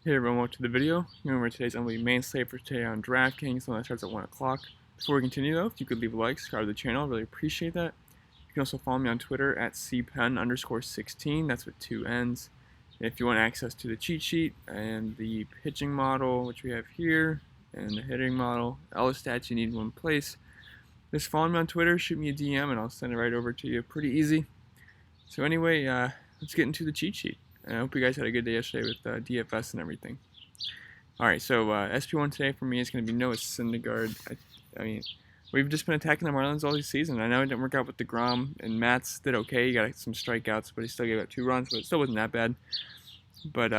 Hey everyone, welcome to the video. Remember today's unbelievable main slate for today on DraftKings, one that starts at 1 o'clock. Before we continue though, if you could leave a like, subscribe to the channel, I really appreciate that. You can also follow me on Twitter at cpen_16, that's with 2 N's. If you want access to the cheat sheet and the pitching model, which we have here, and the hitting model, all the stats you need in one place, just follow me on Twitter, shoot me a DM, and I'll send it right over to you. Pretty easy. So anyway, let's get into the cheat sheet. I hope you guys had a good day yesterday with DFS and everything. Alright, so SP1 today for me is going to be Noah Syndergaard. I mean, we've just been attacking the Marlins all this season. I know it didn't work out with DeGrom, and Matz did okay. He got some strikeouts, but he still gave up 2 runs, but it still wasn't that bad. But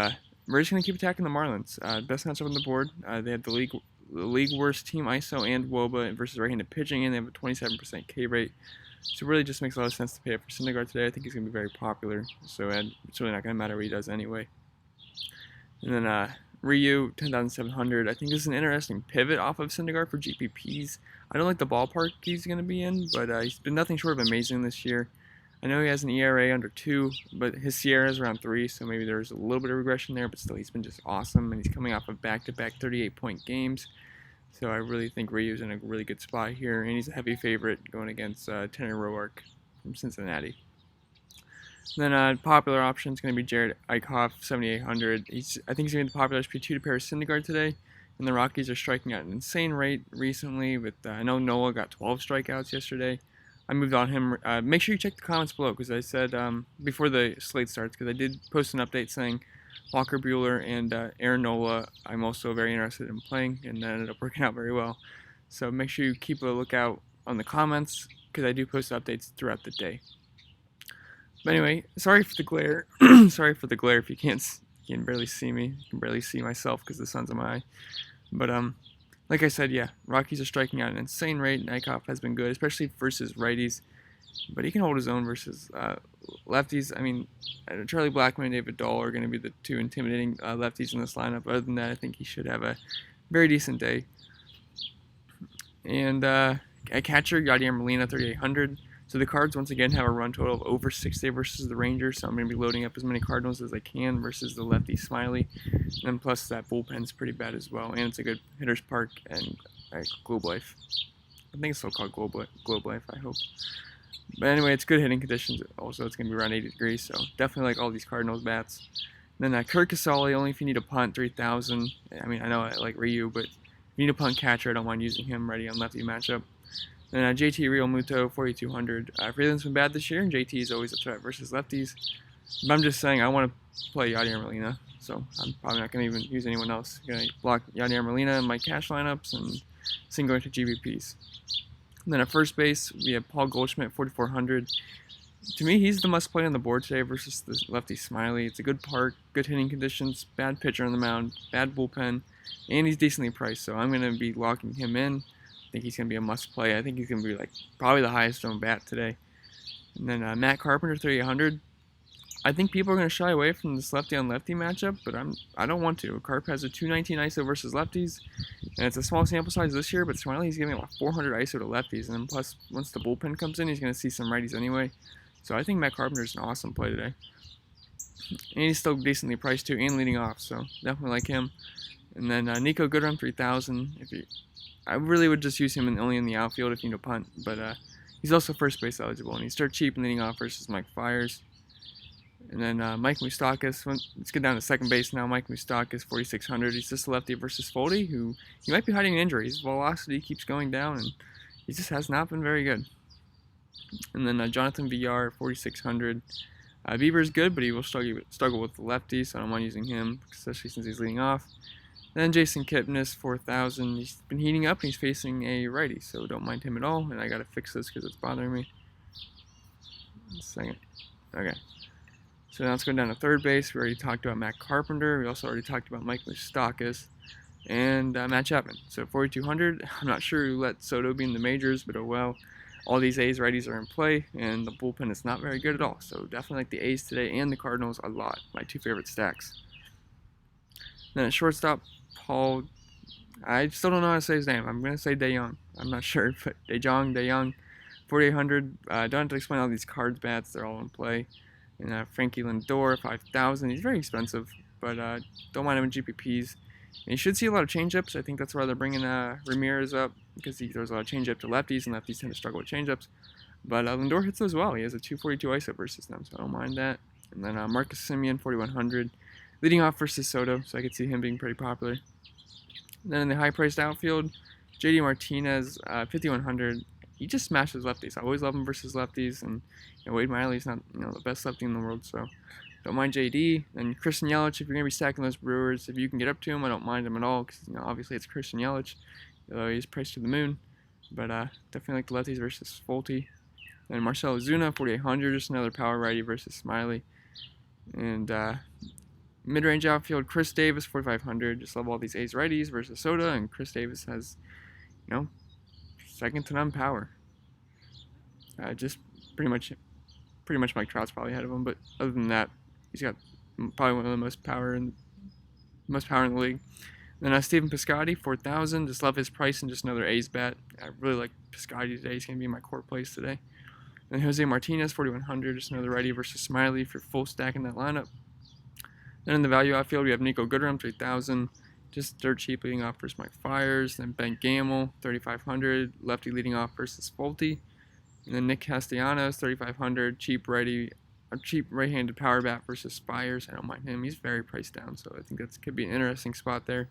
we're just going to keep attacking the Marlins. Best matchup on the board. They have the league worst team ISO and WOBA versus right-handed pitching, and they have a 27% K rate. So it really just makes a lot of sense to pay up for Syndergaard today. I think he's going to be very popular, so it's really not going to matter what he does anyway. And then Ryu, 10,700. I think this is an interesting pivot off of Syndergaard for GPPs. I don't like the ballpark he's going to be in, but he's been nothing short of amazing this year. I know he has an ERA under 2, but his Sierra is around 3, so maybe there's a little bit of regression there, but still he's been just awesome, and he's coming off of back-to-back 38-point games. So I really think Ryu's in a really good spot here, and he's a heavy favorite going against Tanner Roark from Cincinnati. And then popular option is going to be Jared Eichhoff, 7,800. I think he's going to be the popular SP2 to pair with Syndergaard today, and the Rockies are striking at an insane rate recently. I know Nola got 12 strikeouts yesterday. I moved on him. Make sure you check the comments below, because I said before the slate starts, because I did post an update saying Walker Buehler and Aaron Nola I'm also very interested in playing, and that ended up working out very well. So make sure you keep a lookout on the comments, because I do post updates throughout the day. But anyway, sorry for the glare. Sorry for the glare if you can barely see me. You can barely see myself because the sun's on my eye. But like I said, yeah, Rockies are striking at an insane rate, and Eichhoff has been good, especially versus righties. But he can hold his own versus lefties. I mean, Charlie Blackmon and David Dahl are going to be the 2 intimidating lefties in this lineup. Other than that, I think he should have a very decent day. And at catcher, Yadier Molina, 3,800. So the Cards once again have a run total of over 6 today versus the Rangers. So I'm going to be loading up as many Cardinals as I can versus the lefty Smiley. And then plus that bullpen's pretty bad as well. And it's a good hitter's park and Globe Life. I think it's still called Globe Life, I hope. But anyway, it's good hitting conditions. Also, it's going to be around 80 degrees, so definitely like all these Cardinals bats. And then Kurt Casale, only if you need a punt, 3,000. I mean, I know I like Ryu, but if you need a punt catcher, I don't mind using him ready on lefty matchup. And JT Realmuto, 4,200. Freeland's been bad this year, and JT is always a threat versus lefties. But I'm just saying, I want to play Yadier Molina, so I'm probably not going to even use anyone else. I'm going to block Yadier Molina in my cash lineups and same going to GBPs. And then at first base, we have Paul Goldschmidt, 4,400. To me, he's the must play on the board today versus the lefty Smiley. It's a good park, good hitting conditions, bad pitcher on the mound, bad bullpen, and he's decently priced. So I'm going to be locking him in. I think he's going to be a must play. I think he's going to be like probably the highest owned bat today. And then Matt Carpenter, 3,800. I think people are going to shy away from this lefty on lefty matchup, but I don't want to. Carp has a 219 ISO versus lefties, and it's a small sample size this year, but Smiley's giving about 400 ISO to lefties, and then plus once the bullpen comes in, he's going to see some righties anyway. So I think Matt Carpenter is an awesome play today, and he's still decently priced too, and leading off, so definitely like him. And then Nico Goodrum, 3,000. I really would just use him only in the outfield if you need a punt, but he's also first base eligible, and he's dirt cheap and leading off versus Mike Fiers. And then Mike Moustakas, let's get down to second base now. Mike Moustakas, 4,600. He's just a lefty versus Foldy, who he might be hiding an injury. His velocity keeps going down, and he just has not been very good. And then Jonathan Villar, 4,600. Bieber is good, but he will struggle with the lefty, so I don't mind using him, especially since he's leading off. And then Jason Kipnis, 4,000. He's been heating up, and he's facing a righty, so don't mind him at all. And I got to fix this because it's bothering me. Just a second. Okay. So now let's go down to third base. We already talked about Matt Carpenter. We also already talked about Mike Moustakas and Matt Chapman. So 4,200. I'm not sure who let Soto be in the majors, but oh well. All these A's righties are in play, and the bullpen is not very good at all. So definitely like the A's today and the Cardinals a lot. My 2 favorite stacks. Then at shortstop, Paul. I still don't know how to say his name. I'm going to say DeJong. I'm not sure, but DeJong, 4,800. Don't have to explain all these cards bats. They're all in play. And Frankie Lindor, 5,000. He's very expensive. but don't mind him in GPPs. And you should see a lot of changeups. I think that's why they're bringing Ramirez up, because he throws a lot of changeup to lefties, and lefties tend to struggle with changeups. But Lindor hits those well. He has a 242 ISO versus them, so I don't mind that. And then Marcus Semien, 4100, leading off versus Soto, so I could see him being pretty popular. And then in the high-priced outfield, JD Martinez, 5100. He just smashes lefties. I always love him versus lefties, and Wade Miley's not the best lefty in the world, so don't mind JD. And Christian Yelich, if you're gonna be stacking those Brewers, if you can get up to him, I don't mind him at all, because obviously it's Christian Yelich. He's priced to the moon, but definitely like the lefties versus Folty. And Marcell Ozuna, 4800, just another power righty versus Smiley. And mid-range outfield, Chris Davis, 4500. Just love all these A's righties versus Soto, and Chris Davis has, second to none power. Just pretty much Mike Trout's probably ahead of him, but other than that, he's got probably one of the most power in the league. Then Stephen Piscotty, 4000. Just love his price and just another A's bat. I really like Piscotty today. He's gonna be in my core plays today. And Jose Martinez, 4100. Just another righty versus Smiley for full stack in that lineup. Then in the value outfield, we have Nico Goodrum, 3000. Just dirt cheap leading off versus Mike Fiers. Then Ben Gamel, 3500. Lefty leading off versus Folty. And then Nick Castellanos, 3500. Cheap right-handed power bat versus Spires. I don't mind him. He's very priced down, so I think that could be an interesting spot there.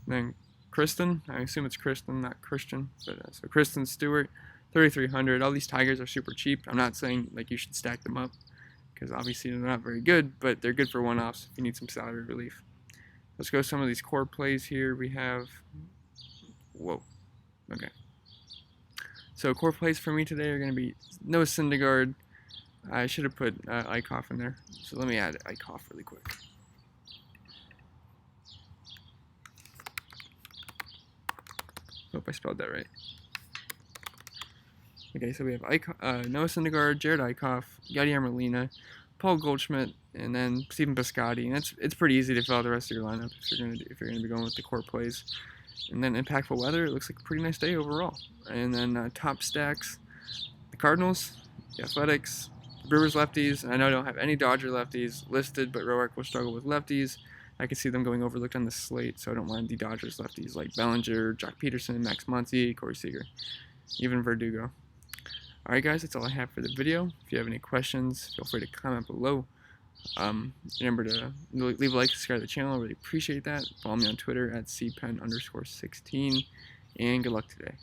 And then Kristen, I assume it's Kristen, not Christian. But so Kristen Stewart, 3300. All these Tigers are super cheap. I'm not saying like you should stack them up, because obviously they're not very good, but they're good for one-offs if you need some salary relief. Let's go some of these core plays here. We have, okay. So core plays for me today are going to be Noah Syndergaard. I should have put Eichhoff in there, so let me add Eichhoff really quick. Hope I spelled that right. Okay, so we have Noah Syndergaard, Jared Eichhoff, Yadier Molina, Paul Goldschmidt, and then Stephen Piscotty. And it's pretty easy to fill out the rest of your lineup if you're gonna be going with the core plays. And then impactful weather, it looks like a pretty nice day overall. And then top stacks, the Cardinals, the Athletics, the Brewers lefties. I know I don't have any Dodger lefties listed, but Roark will struggle with lefties. I can see them going overlooked on the slate, so I don't mind the Dodgers lefties like Bellinger, Jock Peterson, Max Muncy, Corey Seager, even Verdugo. Alright guys, that's all I have for the video. If you have any questions, feel free to comment below. Remember to leave a like, subscribe to the channel. I really appreciate that. Follow me on Twitter at cpen_16. And good luck today.